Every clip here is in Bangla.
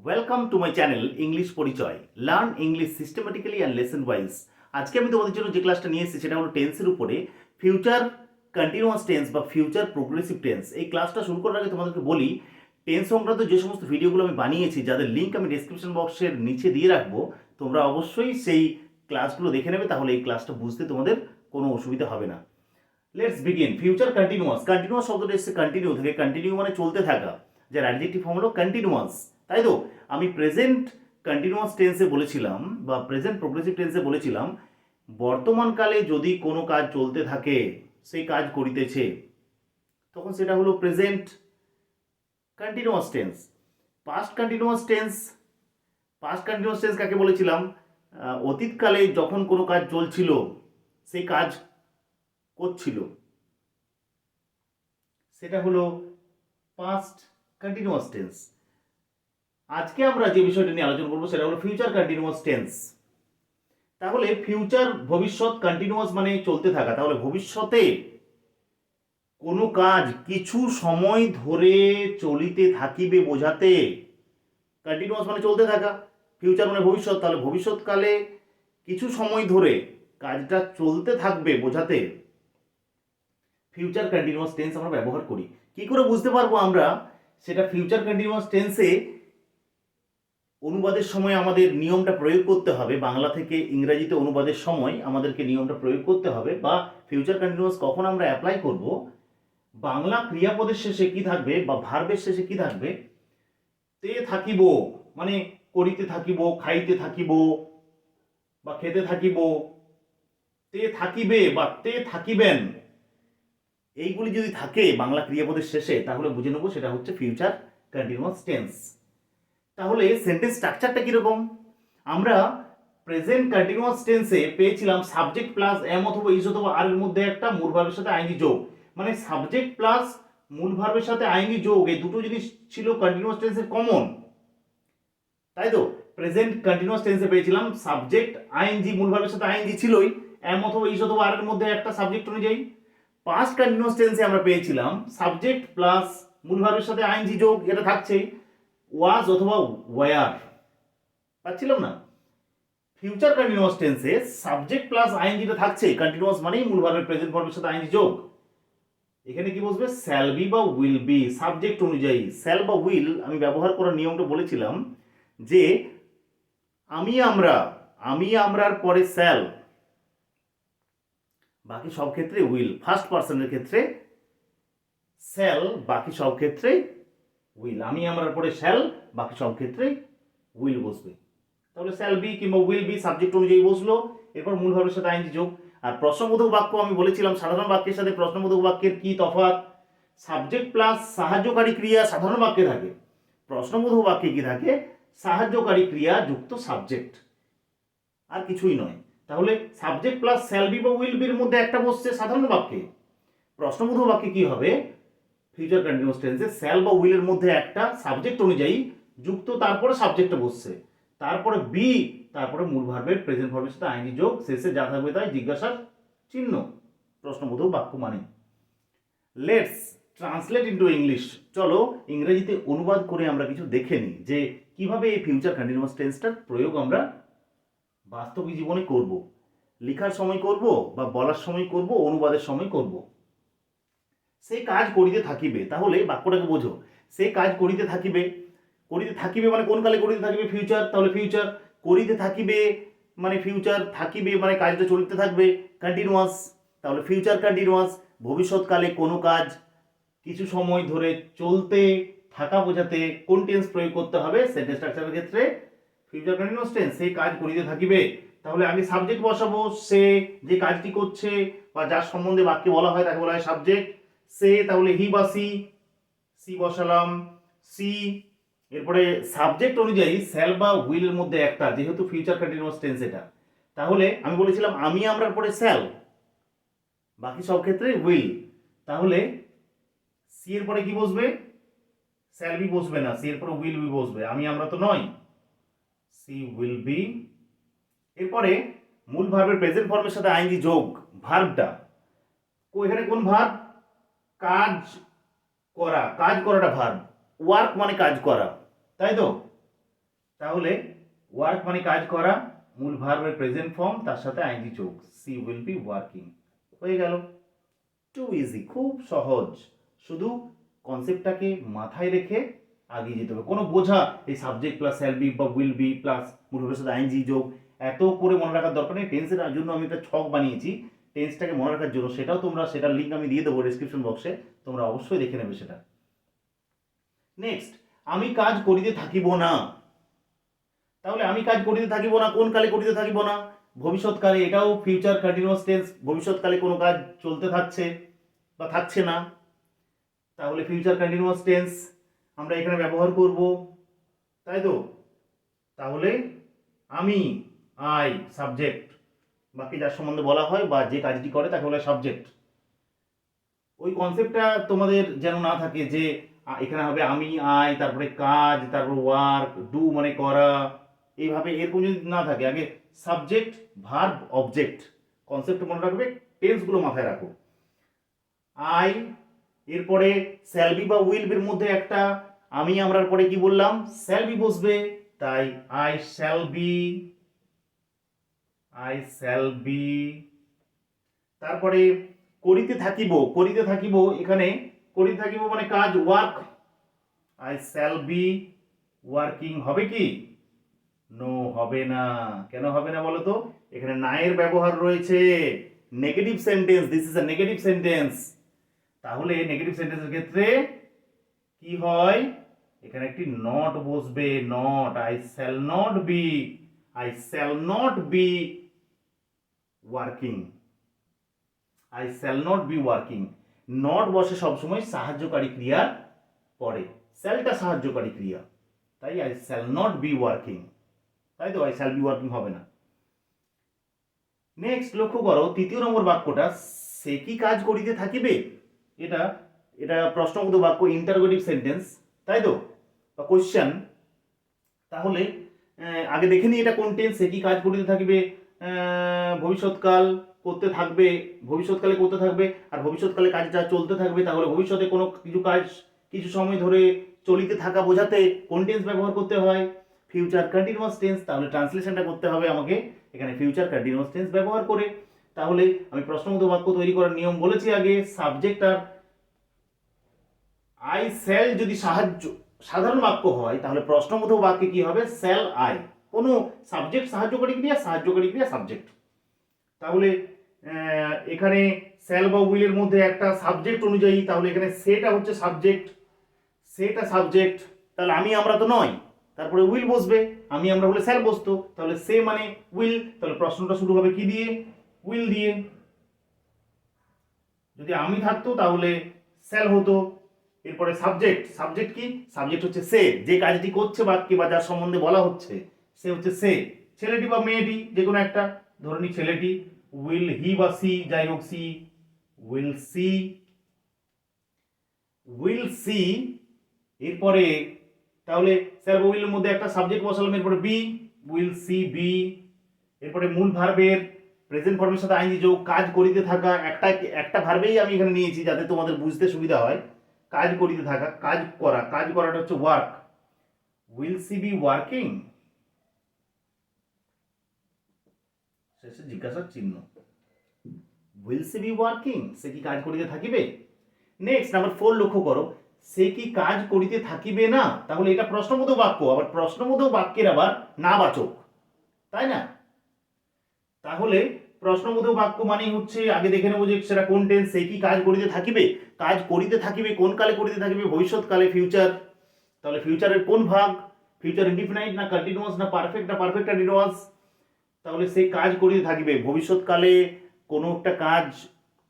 Welcome to my channel English পরিচয়। Learn English systematically and lesson wise. আজকে আমি তোমাদের জন্য যে ক্লাসটা নিয়ে এসেছি সেটা হলো টেন্সের উপরে ফিউচার কন্টিনিউয়াস টেন্স বা ফিউচার প্রোগ্রেসিভ টেন্স। এই ক্লাসটা শুরু করার আগে তোমাদেরকে বলি, টেন্স সংক্রান্ত যে সমস্ত ভিডিওগুলো আমি বানিয়েছি, যাদের লিঙ্ক আমি ডেসক্রিপশন বক্সের নিচে দিয়ে রাখবো, তোমরা অবশ্যই সেই ক্লাসগুলো দেখে নেবে, তাহলে এই ক্লাসটা বুঝতে তোমাদের কোনো অসুবিধা হবে না। Let's begin. Future continuous, continuous শব্দটা এসছে কন্টিনিউ থেকে। কন্টিনিউ মানে চলতে থাকা, যার অ্যাডজেক্টিভ ফর্ম হলো কন্টিনিউয়াস, তাই তো? আমি প্রেজেন্ট কন্টিনিউয়াস টেন্সে বলেছিলাম বা প্রেজেন্ট প্রোগ্রেসিভ টেন্সে বলেছিলাম বর্তমানকালে যদি কোনো কাজ চলতে থাকে, সেই কাজ করিতেছে, তখন সেটা হলো present continuous tense. Past continuous tense, past continuous tense কাকে বলেছিলাম? অতীতকালে যখন কোনো কাজ চলছিল, সেই কাজ করছিল, সেটা হলো পাস্ট কন্টিনিউয়াস টেন্স। আজকে আমরা যে বিষয়টা নিয়ে আলোচনা করবো সেটা হলো ফিউচার কন্টিনিউয়াস টেন্স। তাহলে ফিউচার, ভবিষ্যৎ, কন্টিনিউয়াস মানে চলতে থাকা। তাহলে ভবিষ্যতে কোনো কাজ কিছু সময় ধরে চলিতে থাকিবে বোঝাতে কন্টিনিউয়াস মানে চলতে থাকা, ফিউচার মানে ভবিষ্যৎ, তাহলে ভবিষ্যৎকালে কিছু সময় ধরে কাজটা চলতে থাকবে বোঝাতে ফিউচার কন্টিনিউয়াস টেন্স আমরা ব্যবহার করি। কি করে বুঝতে পারবো আমরা সেটা ফিউচার কন্টিনিউয়াস টেন্সে? অনুবাদের সময় আমাদের নিয়মটা প্রয়োগ করতে হবে, বাংলা থেকে ইংরেজিতে অনুবাদের সময় আমাদেরকে নিয়মটা প্রয়োগ করতে হবে। বা ফিউচার কন্টিনিউয়াস কখন আমরা অ্যাপ্লাই করব? বাংলা ক্রিয়াপদের শেষে কি থাকবে বা ভার্বের শেষে কি থাকবে? তে থাকিব, মানে করিতে থাকিব, খাইতে থাকিব বা খেতে থাকিব, তে থাকিবে বা তে থাকিবেন, এইগুলি যদি থাকে বাংলা ক্রিয়াপদের শেষে, তাহলে বুঝে নেবো সেটা হচ্ছে ফিউচার কন্টিনিউয়াস টেন্স। তাহলে সেন্টেন্স স্ট্রাকচারটা কিরকম? আমরা প্রেজেন্ট কন্টিনিউয়াস টেন্সে পেয়েছিলাম সাবজেক্ট প্লাস এম অথবা ইজ অথবা আর এর মধ্যে একটা মূল ভার্বের সাথে আইএনজি যোগ, মানে সাবজেক্ট প্লাস মূল ভার্বের সাথে আইএনজি যোগ, এই দুটো জিনিস ছিল কন্টিনিউয়াস টেন্সের কমন, তাই তো? প্রেজেন্ট কন্টিনিউয়াস টেন্সে পেয়েছিলাম সাবজেক্ট আইএনজি, মূল ভার্বের সাথে আইএনজি ছিলই, এম অথবা ইজ অথবা আর এর মধ্যে একটা সাবজেক্ট অনুযায়ী। পাস্ট কন্টিনিউয়াস টেন্সে আমরা পেয়েছিলাম সাবজেক্ট প্লাস মূল ভার্বের সাথে আইএনজি যোগ, এটা থাকছেই, ওয়াজ অথবা ওয়ার, পাচ্ছিলাম না? ফিউচার কন্টিনিউয়াস টেন্সে সাবজেক্ট প্লাস আইএনজিটা থাকছে, কন্টিনিউয়াস মানেই মূল ভার্বের প্রেজেন্ট ভার্বের সাথে আইএনজি যোগ। এখানে কি বসবে? শ্যাল বি বা উইল বি, সাবজেক্ট অনুযায়ী। শ্যাল বা উইল আমি ব্যবহার করার নিয়মটা বলেছিলাম যে আমি আমরা, আমি আমরার পরে শ্যাল, বাকি সব ক্ষেত্রে উইল। ফার্স্ট পার্সনের ক্ষেত্রে শ্যাল, বাকি সব ক্ষেত্রে উইল। আমি আমরার পরে শ্যাল, বাকি সব ক্ষেত্রে উইল বসবে। তাহলে শ্যাল বি কিংবা উইল বি সাবজেক্ট অনুযায়ী বসলো, এরপর মূল ভাবের সাথে আইএনজি যোগ। আর প্রশ্নবোধক বাক্য আমি বলেছিলাম সাধারণ বাক্যের সাথে প্রশ্নবোধক বাক্যের কি তফাৎ? সাবজেক্ট প্লাস সাহায্যকারী ক্রিয়া সাধারণ বাক্যে থাকে, প্রশ্নবোধক বাক্যে কি থাকে? সাহায্যকারী ক্রিয়া যুক্ত সাবজেক্ট, আর কিছুই নয়। তাহলে সাবজেক্ট প্লাস শ্যাল বি বা উইল বির মধ্যে একটা বসছে সাধারণ বাক্যে, প্রশ্নবোধক বাক্যে কি হবে? ফিউচার কন্টিনিউয়াস টেন্সে শ্যাল বা উইলের মধ্যে একটা সাবজেক্ট অনুযায়ী যুক্ত, তারপরে সাবজেক্টটা বসছে, তারপরে বি, তারপরে মূল ভার্বের প্রেজেন্ট ভার্বের সাথে আইএনজি যোগ, শেষে যা থাকবে তাই জিজ্ঞাসার চিহ্ন, প্রশ্নবোধক বাক্য মানে। Let's translate into English. চলো ইংরেজিতে অনুবাদ করে আমরা কিছু দেখে নিই যে কিভাবে এই ফিউচার কন্টিনিউয়াস টেন্সটার প্রয়োগ আমরা বাস্তবিক জীবনে করব, লেখার সময় করব বা বলার সময় করব, অনুবাদের সময় করব। সেই কাজ করিতে থাকিবে, তাহলে বাক্যটাকে বোঝো। সেই কাজ করিতে থাকিবে, করিতে থাকিবে মানে কোন কালে করিতে থাকিবে? ফিউচার, তাহলে ফিউচার। করিতে থাকিবে মানে ফিউচার, থাকিবে মানে কাজটা চলতে থাকবে, কন্টিনিউয়াস, তাহলে ফিউচার কন্টিনিউয়াস। ভবিষ্যৎকালে কোনো কাজ কিছু সময় ধরে চলতে থাকা বোঝাতে কোন টেন্স প্রয়োগ করতে হবে? সেন্টেন্স স্ট্রাকচারের ক্ষেত্রে ফিউচার কন্টিনিউয়াস টেন্স। সেই কাজ করিতে থাকিবে, তাহলে আগে সাবজেক্ট বসাবো, সে যে কাজটি করছে বা যার সম্বন্ধে বাক্যে বলা হয় তাকে বলা হয় সাবজেক্ট, সে, তাহলে হি বা সি, সি বসালাম, সি। এরপরে সাবজেক্ট অনুযায়ী শ্যাল বা উইলের মধ্যে একটা, যেহেতু ফিউচার কন্টিনিউয়াস টেন্স এটা, তাহলে আমি বলেছিলাম আমি আমরার পরে শ্যাল, বাকি সব ক্ষেত্রে উইল। তাহলে সি এর পরে কি বসবে? শ্যাল বি বসবে না, সি এর পরে উইল বি বসবে, আমি আমরা তো নয়, সি উইল বি। এরপরে মূল ভার্বের প্রেজেন্ট ফর্মের সাথে আইএনজি যোগ, ভার্বটা এখানে কোন ভার্ব? কাজ করা, কাজ করাটা ভার্ব, ওয়ার্ক মানে কাজ করা, তাই তো? তাহলে ওয়ার্ক মানে কাজ করা, মূল ভার্বের প্রেজেন্ট ফর্ম, তার সাথে আইএনজি যোগ, সি উইল বি ওয়ার্কিং। হয়ে গেল। টু ইজি, খুব সহজ। শুধু কনসেপ্টটাকে মাথায় রেখে আগিয়ে যেতে হবে। কোনো বোঝা এই সাবজেক্ট প্লাস শ্যাল বি বা উইল বি প্লাস মূল ভার্বের সাথে আইএনজি যোগ এত করে মনে রাখার দরকার নেই। টেন্সের জন্য আমি একটা ছক বানিয়েছি টেন্সটাকে মনে রাখার জন্য, সেটার লিঙ্ক আমি দিয়ে দেবো ডিসক্রিপশন বক্সে, তোমরা অবশ্যই দেখে নেবে সেটা। নেক্সট, আমি কাজ করিতে থাকিব না। তাহলে আমি কাজ করিতে থাকিব না, কোন কালে করিতে থাকিব না? ভবিষ্যৎকালে। এটাও ফিউচার কন্টিনিউয়াস টেন্স, ভবিষ্যৎকালে কোনো কাজ চলতে থাকছে বা থাকছে না, তাহলে ফিউচার কন্টিনিউয়াস টেন্স আমরা এখানে ব্যবহার করব, তাই তো? তাহলে আমি, আই সাবজেক্ট, বাকি যার সম্বন্ধে বলা হয় বা যে কাজটি করে তাকে বলে সাবজেক্ট। ওই কনসেপ্টটা তোমাদের যেন না থাকে যে এখানে হবে আমি, আই, তারপরে কাজ, তারপর ওয়ার্ক, ডু মানে করা, এইভাবে এরকম যদি না থাকে, আগে সাবজেক্ট ভার্ব অবজেক্ট কনসেপ্ট মনে রাখবে, টেন্সগুলো মাথায় রাখো। আই, এরপরে শ্যাল বি বা উইল বির মধ্যে একটা আমি আমরার পরে কি বললাম, শ্যাল বি বসবে, তাই I shall be, I shall be. তারপরে করিতে থাকিব, করিতে থাকিব, এখানে করিতে থাকিব মানে কাজ, work, I shall be working. হবে কি? নো, হবে না। কেন হবে না বলো তো? এখানে না এর ব্যবহার রয়েছে, negative sentence, this is a negative sentence. তাহলে নেগেটিভ সেন্টেন্সের ক্ষেত্রে কি হয়? এখানে একটি নট বসবে, not, I shall not be, I shall not be working, I shall not be working. Not বসে সবসময় সাহায্যকারী ক্রিয়ার পরে, শ্যালটা সাহায্যকারী ক্রিয়া, তাই I shall not be working, তাই তো? আই শ্যাল বি ওয়ার্কিং হবে না। নেক্সট লক্ষ্য করো তৃতীয় নম্বর বাক্যটা, সে কি কাজ করিতে থাকিবে। এটা এটা প্রশ্নবোধক বাক্য, ইন্টারোগেটিভ সেন্টেন্স, তাই তো, বা কোশ্চেন। তাহলে আগে দেখে নিই এটা কোন টেন্স। সে কি কাজ করিতে থাকিবে, ভবিষ্যৎকাল করতে থাকবে, ভবিষ্যৎকালে করতে থাকবে, আর ভবিষ্যৎকালে কাজটা চলতে থাকবে, তাহলে ভবিষ্যতে কোনো কিছু কাজ কিছু সময় ধরে চলিতে থাকা বোঝাতে কোন টেন্স ব্যবহার করতে হয়, ফিউচার কন্টিনিউয়াস টেন্স। তাহলে ট্রান্সলেশনটা করতে হবে আমাকে এখানে ফিউচার কন্টিনিউয়াস টেন্স ব্যবহার করে। তাহলে আমি প্রশ্নবোধক বাক্য তৈরি করার নিয়ম বলেছি আগে, সাবজেক্ট আর আই শ্যাল যদি সাধারণ বাক্য হয়, তাহলে প্রশ্নবোধক বাক্যে কি হবে, শ্যাল আই, কোনো সাবজেক্ট সাহায্যকারী ক্রিয়া, সাহায্যকারী ক্রিয়া সাবজেক্ট। তাহলে এখানে শ্যাল বা উইলের মধ্যে একটা সাবজেক্ট অনুযায়ী, তাহলে এখানে সেটা হচ্ছে সাবজেক্ট, সেটা সাবজেক্ট, তাহলে আমি আমরা তো নয়, তারপরে উইল বসবে, আমি আমরা হলে শ্যাল বসতো, তাহলে সে মানে উইল, তাহলে প্রশ্নটা শুরু হবে কি দিয়ে, উইল দিয়ে। যদি আমি থাকতো তাহলে শ্যাল হতো। এরপরে সাবজেক্ট, সাবজেক্ট কি, সাবজেক্ট হচ্ছে সে, যে কাজটি করছে বাক্যে বা যার সম্বন্ধে বলা হচ্ছে সে হচ্ছে সে, ছেলেটি বা মেয়েটি যে কোনো একটা, ধরে নি ছেলেটি, উইল হি বা সি, যাই হোক see, will see, will see. এরপরে তাহলে স্যার উইলের মধ্যে একটা সাবজেক্ট বসালাম, এরপরে বি, উইল সি বি। এরপরে মূল ভার্বের প্রেজেন্ট ফর্মের সাথে আইএনজি যোগ, কাজ করিতে থাকা, একটা ভার্বেই আমি এখানে নিয়েছি যাতে তোমাদের বুঝতে সুবিধা হয়। কাজ করিতে থাকা, কাজ করা, কাজ করাটা হচ্ছে work, will see be working, শেষে জিজ্ঞাসার চিহ্ন, উইল সি বি ওয়ার্কিং, সে কি কাজ করিতে থাকিবে। নেক্সট নাম্বার 4 লক্ষ্য করো, সে কি কাজ করিতে থাকিবে না। তাহলে এটা প্রশ্নবোধক বাক্য, আবার প্রশ্নবোধক বাক্যের আবার না বাচক, তাই না? তাহলে প্রশ্নবোধক বাক্য মানেই হচ্ছে, আগে দেখে নেবো যে সেটা কোন টেন্স, সে কি কাজ করিতে থাকিবে, কাজ করিতে থাকিবে কোন কালে করিতে থাকিবে, ভবিষ্যৎকালে, ফিউচার। তাহলে ফিউচারের কোন ভাগ, ফিউচার ইনডিফিনাইট না কন্টিনিউয়াস না পারফেক্ট না পারফেক্ট কন্টিনিউয়াস। তাহলে সে কাজ করিতে থাকিবে, ভবিষ্যৎকালে কোনো একটা কাজ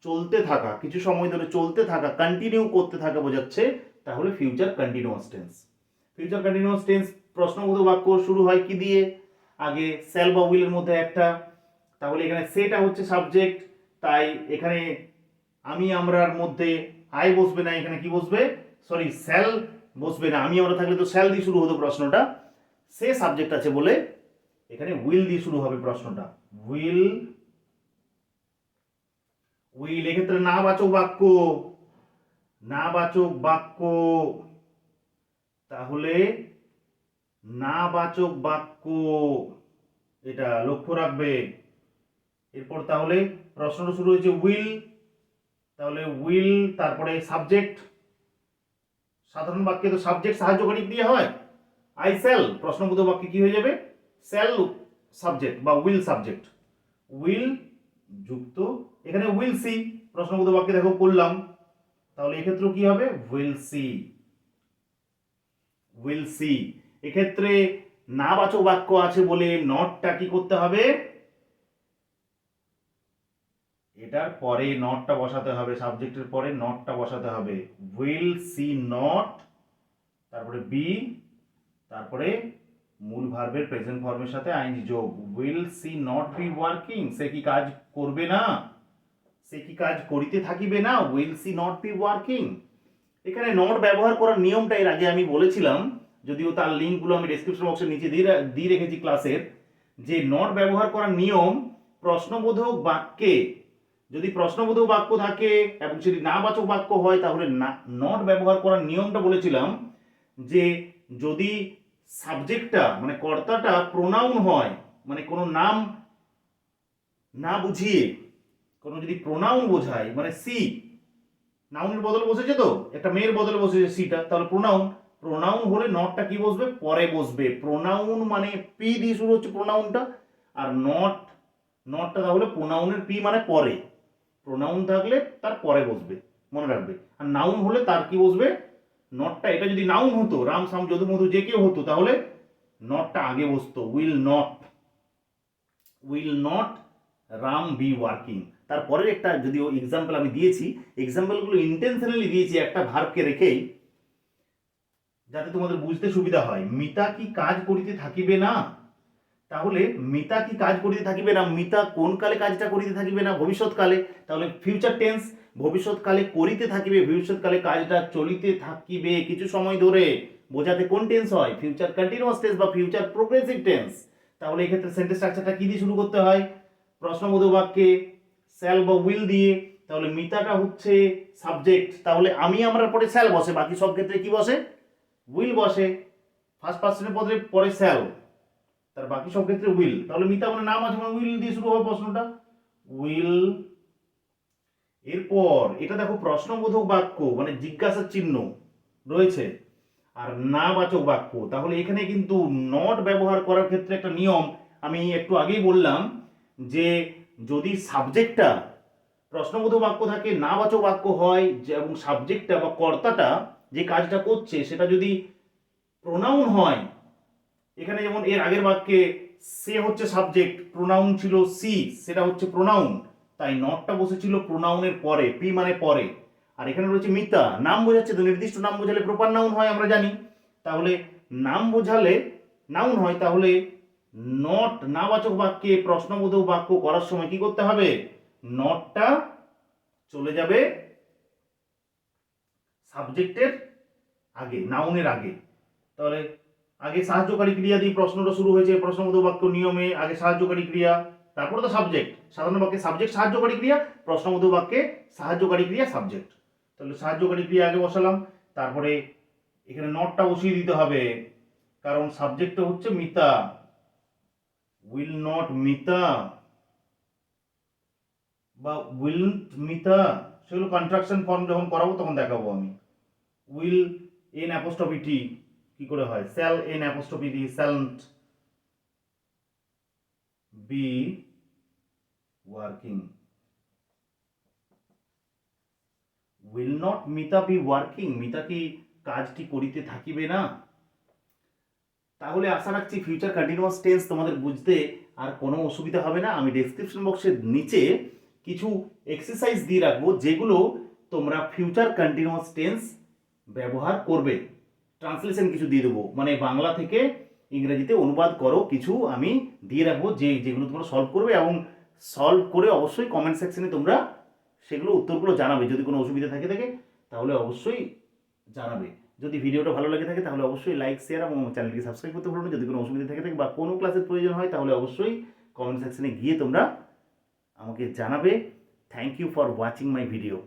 চলতে থাকা, কিছু সময় ধরে চলতে থাকা, কন্টিনিউ করতে থাকা বোঝাচ্ছে, তাহলে future continuous tense. Future continuous tense প্রশ্নবোধক বাক্য শুরু হয় কি দিয়ে, আগে শ্যাল বা উইলের মধ্যে একটা, তাহলে এখানে সেটা হচ্ছে সাবজেক্ট, তাই এখানে আমি আমরার মধ্যে আই বসবে না, এখানে কি বসবে, সরি শ্যাল বসবে না, আমি আমরা থাকলে তো শ্যাল দিয়ে শুরু হতো প্রশ্নটা, সে সাবজেক্ট আছে বলে এখানে উইল দিয়ে শুরু হবে প্রশ্নটা, উইল, উইল। এক্ষেত্রে না বাচক বাক্য, না বাচক বাক্য, তাহলে নাবাচক বাক্য, এটা লক্ষ্য রাখবে। এরপর তাহলে প্রশ্নটা শুরু হয়েছে উইল, তাহলে উইল তারপরে সাবজেক্ট। সাধারণ বাক্যে তো সাবজেক্ট সাহায্যকারী ক্রিয়া হয়। আই সেল, প্রশ্নবোধক বাক্যে কি হয়ে যাবে? সেল সাবজেক্ট বা উইল সাবজেক্ট। উইল যুক্ত এখানে উইল সি, প্রশ্নবোধক বাক্যে দেখো করলাম, তাহলে এক্ষেত্রেও কি হবে? Will see. Will C. এক্ষেত্রে নাবাচক বাক্য আছে বলে নটটা কি করতে হবে? এটার পরে নটটা বসাতে হবে, সাবজেক্টের পরে নটটা বসাতে হবে। উইল সি নট, তারপরে বি, তারপরে মূল ভার্বের প্রেজেন্ট ফর্মের সাথে আইএনজি যোগ। Will she not be working, সে কি কাজ করবে না? সে কি কাজ করিতে থাকিবে না? Will she not be working. এখানে নট ব্যবহার করার নিয়মটা এর আগে আমি বলেছিলাম, যদিও তার লিঙ্কগুলো আমি ডেসক্রিপশন বক্সের নিচে দিয়ে রেখেছি ক্লাসের, যে নট ব্যবহার করার নিয়ম প্রশ্নবোধক বাক্যে যদি প্রশ্নবোধক বাক্য থাকে এবং সেটি নাবাচক বাক্য হয়, তাহলে নট ব্যবহার করার নিয়মটা বলেছিলাম যে যদি সাবজেক্টটা মানে কর্তাটা প্রোনাউন হয়, মানে কোনো নাম না বুঝিয়ে কোনো যদি প্রোনাউন বোঝায়, মানে সি নাউনের বদলে বসেছে, তো একটা মেয়ের বদলে বসেছে সিটা, তাহলে প্রোনাউন। প্রোনাউন হলে নটটা কি বসবে? পরে বসবে। প্রোনাউন মানে পি দিয়ে শুরু হচ্ছে প্রোনাউনটা, আর নটটা তাহলে প্রোনাউনের পি মানে পরে। প্রোনাউন থাকলে তার পরে বসবে, মনে রাখবে। আর নাউন হলে তার কি বসবে? নটটা। এটা যদি নাউন হতো, রাম সাম যদু মধু যে কেউ হতো, তাহলে নটটা আগে বসতো। Will not Ram be working. তারপরের একটা যদিও এক্সাম্পল আমি দিয়েছি, এক্সাম্পলগুলো ইন্টেনশনালি দিয়েছি একটা ভার্বকে রেখেই, যাতে তোমাদের বুঝতে সুবিধা হয়। মিতা কি কাজ করিতে থাকিবে না? তাহলে মিতা কি কাজ করিতে থাকিবে না, মিতা কোন কালে কাজটা করিতে থাকিবে না? ভবিষ্যৎকালে। তাহলে ফিউচার টেন্স, ভবিষ্যৎকালে করিতে থাকিবে, ভবিষ্যৎকালে কাজটা চলিতে থাকিবে কিছু সময় ধরে, বোঝাতে কোন টেন্স হয়? ফিউচার কন্টিনিউয়াস টেন্স বা ফিউচার প্রোগ্রেসিভ টেন্স। তাহলে এই ক্ষেত্রে সেন্টেন্স স্ট্রাকচারটা কি দিয়ে শুরু করতে হয়? প্রশ্নবোধক বাক্যে শ্যাল বা উইল দিয়ে। তাহলে মিতাটা হচ্ছে সাবজেক্ট, তাহলে আমি আমরার পরে শ্যাল বসে, বাকি সব ক্ষেত্রে কি বসে? উইল বসে। ফার্স্ট পার্সনের পদে পরে শ্যাল, তার বাকি সব ক্ষেত্রে উইল। তাহলে মিতা মানে নাম আছে, মানে উইল দিয়ে শুরু হবে প্রশ্নটা। উইল। এরপর এটা দেখো প্রশ্নবোধক বাক্য মানে জিজ্ঞাসার চিহ্ন রয়েছে, আর নাবাচক বাক্য। তাহলে এখানে কিন্তু নট ব্যবহার করার ক্ষেত্রে একটা নিয়ম আমি একটু আগেই বললাম, যে যদি সাবজেক্টটা প্রশ্নবোধক বাক্য থাকে, নাবাচক বাক্য হয়, এবং সাবজেক্টটা বা কর্তাটা যে কাজটা করছে সেটা যদি প্রোনাউন হয়, এখানে যেমন এর আগের বাক্যে সে হচ্ছে সাবজেক্ট, প্রোনাউন ছিল সি, সেটা হচ্ছে প্রোনাউন, তাই নটটা বসেছিল প্রোনাউনের পরে, পি মানে পরে। আর এখানে রয়েছে মিতা, নাম বোঝাচ্ছে, তো নির্দিষ্ট নাম বোঝালে প্রপার নাউন হয় আমরা জানি। তাহলে নাম বোঝালে নাউন হয়, তাহলে নট নাবাচক বাক্যে প্রশ্নবোধক বাক্য করার সময় কি করতে হবে? নটটা চলে যাবে সাবজেক্টের আগে, নাউনের আগে। তাহলে আগে সাহায্যকারী ক্রিয়া দিয়ে প্রশ্নটা শুরু হয়েছে, প্রশ্নবোধক বাক্য নিয়মে আগে সাহায্যকারী ক্রিয়া, তারপরে তো সাবজেক্ট। সাধারণ বাক্যে সাবজেক্ট সাহায্যকারী ক্রিয়া, প্রশ্নবোধক বাক্যে সাহায্যকারী ক্রিয়া সাবজেক্ট। তাহলে সাহায্যকারী ক্রিয়া আগে বসালাম, তারপরে এখানে নটটা বসিয়ে দিতে হবে, কারণ সাবজেক্টটা হচ্ছে মিতা। উইল নট মিতা বা উইলন্ট মিতা, সেগুলো কন্ট্রাকশন ফর্ম যখন করাবো তখন দেখাবো আমি। উইল এন অ্যাপোস্ট্রফি টি কি করে হয়? Shall N apostrophe T, shan't be working. Will not Mita be working, Mita কি কাজটি করিতে থাকিবে না? তাহলে আশা রাখছি ফিউচার কন্টিনিউয়াস টেন্স তোমাদের বুঝতে আর কোনো অসুবিধা হবে না। আমি ডেসক্রিপশন বক্সের নিচে কিছু এক্সারসাইজ দিয়ে রাখবো, যেগুলো তোমরা ফিউচার কন্টিনিউয়াস টেন্স ব্যবহার করবে। ট্রান্সলেশন কিছু দিয়ে দেবো, মানে বাংলা থেকে ইংরেজিতে অনুবাদ করো কিছু আমি দিয়ে রাখবো, যেগুলো তোমরা সলভ করবে, এবং সলভ করে অবশ্যই কমেন্ট সেকশনে তোমরা সেগুলো উত্তরগুলো জানাবে। যদি কোনো অসুবিধা থাকে তাহলে অবশ্যই জানাবে। যদি ভিডিওটা ভালো লাগে থাকে তাহলে অবশ্যই লাইক, শেয়ার এবং চ্যানেলটি সাবস্ক্রাইব করতে ভুলো না। যদি কোনো অসুবিধা থাকে বা কোনো ক্লাসের প্রয়োজন হয় তাহলে অবশ্যই কমেন্ট সেকশনে গিয়ে তোমরা আমাকে জানাবে। Thank you for watching my video.